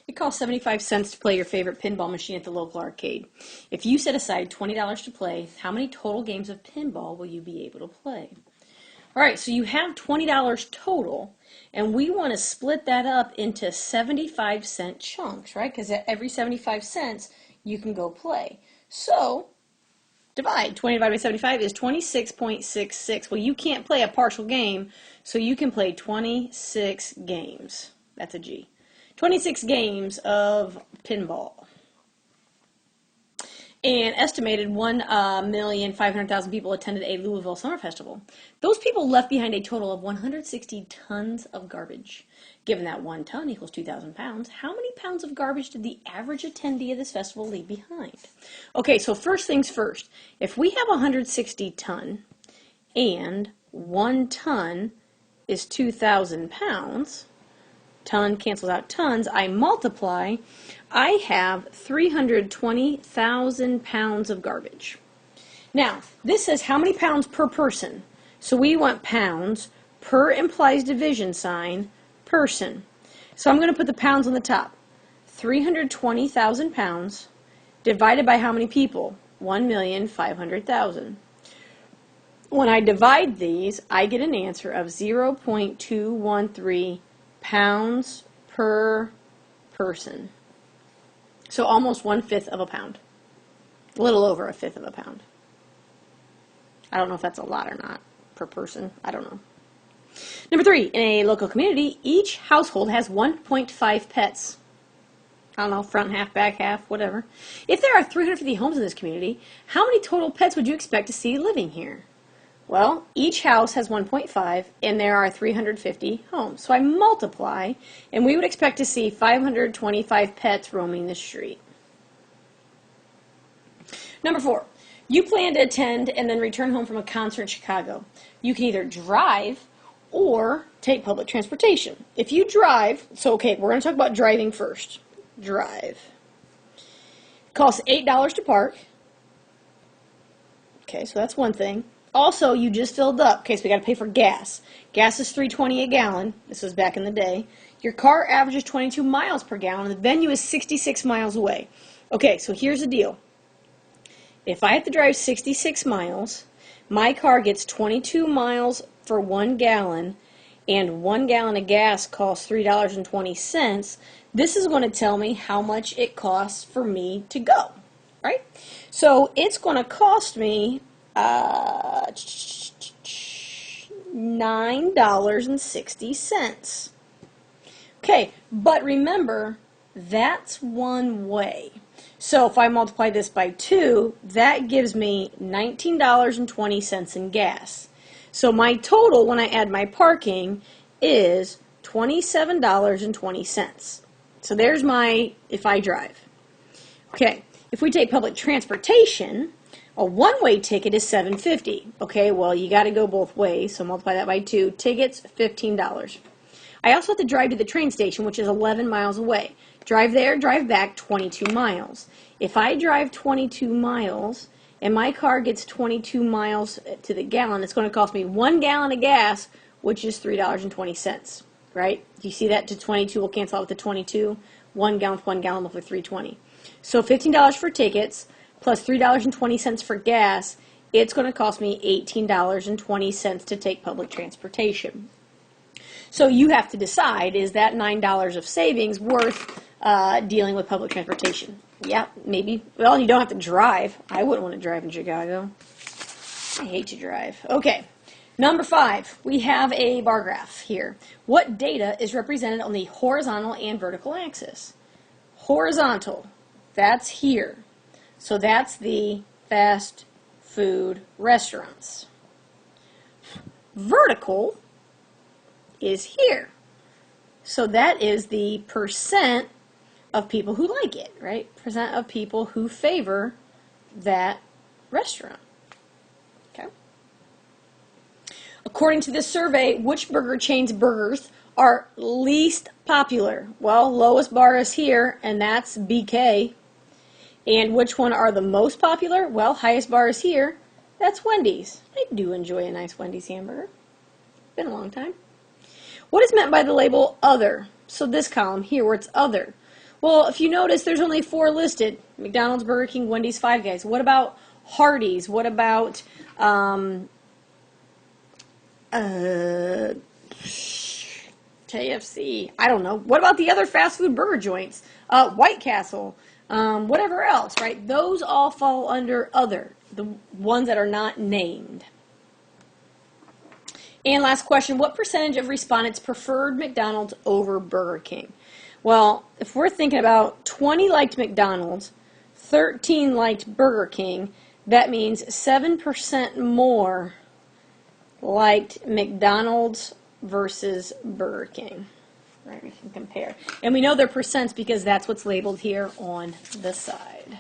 It costs 75 cents to play your favorite pinball machine at the local arcade. If you set aside $20 to play, how many total games of pinball will you be able to play? All right, so you have $20 total, and we want to split that up into 75-cent chunks, right? Because at every 75 cents, you can go play. So, divide. 20 divided by 75 is 26.66. Well, you can't play a partial game, so you can play 26 games. That's a G. 26 games of pinball. An estimated 1,500,000 people attended a Louisville summer festival. Those people left behind a total of 160 tons of garbage. Given that 1 ton equals 2,000 pounds, how many pounds of garbage did the average attendee of this festival leave behind? Okay, so first things first. If we have 160 ton and 1 ton is 2,000 pounds, ton cancels out tons, I multiply, I have 320,000 pounds of garbage. Now, this says how many pounds per person. So we want pounds per implies division sign, person. So I'm going to put the pounds on the top. 320,000 pounds divided by how many people? 1,500,000. When I divide these, I get an answer of 0.213 pounds per person. So almost 1/5 of a pound. A little over 1/5 of a pound. I don't know if that's a lot or not per person. I don't know. Number 3, in a local community, each household has 1.5 pets. I don't know, front half, back half, whatever. If there are 350 homes in this community, how many total pets would you expect to see living here? Well, each house has 1.5, and there are 350 homes. So I multiply, and we would expect to see 525 pets roaming the street. Number 4, you plan to attend and then return home from a concert in Chicago. You can either drive or take public transportation. If you drive, so okay, we're going to talk about driving first. Drive. Costs $8 to park. Okay, so that's one thing. Also, you just filled up. Okay, so we got to pay for gas. Gas is $3.20 a gallon. This was back in the day. Your car averages 22 miles per gallon, and the venue is 66 miles away. Okay, so here's the deal. If I have to drive 66 miles, my car gets 22 miles for 1 gallon, and 1 gallon of gas costs $3.20. This is going to tell me how much it costs for me to go, right? So it's going to cost me $9.60. Okay, but remember, that's one way. So if I multiply this by 2, that gives me $19.20 in gas. So my total, when I add my parking, is $27.20. So there's my, if I drive. Okay, if we take public transportation, a one-way ticket is $7.50. Okay, well, you got to go both ways, so multiply that by 2. Tickets, $15. I also have to drive to the train station, which is 11 miles away. Drive there, drive back, 22 miles. If I drive 22 miles and my car gets 22 miles to the gallon, it's going to cost me 1 gallon of gas, which is $3.20, right? Do you see that? To 22 will cancel out with the 22. 1 gallon with 1 gallon will be $3.20. So $15 for tickets plus $3.20 for gas, it's going to cost me $18.20 to take public transportation. So you have to decide, is that $9 of savings worth dealing with public transportation? Yeah, maybe. Well, you don't have to drive. I wouldn't want to drive in Chicago. I hate to drive. Okay, number 5, we have a bar graph here. What data is represented on the horizontal and vertical axis? Horizontal, that's here. So that's the fast food restaurants. Vertical is here. So that is the percent of people who like it, right? Percent of people who favor that restaurant. Okay. According to this survey, which burger chain's burgers are least popular? Well, lowest bar is here, and that's BK. And which one are the most popular? Well, highest bar is here. That's Wendy's. I do enjoy a nice Wendy's hamburger. Been a long time. What is meant by the label other? So this column here where it's other. Well, if you notice, there's only 4 listed. McDonald's, Burger King, Wendy's, Five Guys. What about Hardee's? What about KFC? I don't know. What about the other fast food burger joints? White Castle, whatever else, right? Those all fall under other, the ones that are not named. And last question, what percentage of respondents preferred McDonald's over Burger King? Well, if we're thinking about 20 liked McDonald's, 13 liked Burger King, that means 7% more liked McDonald's versus Burger King. Right, we can compare. And we know their percents because that's what's labeled here on the side.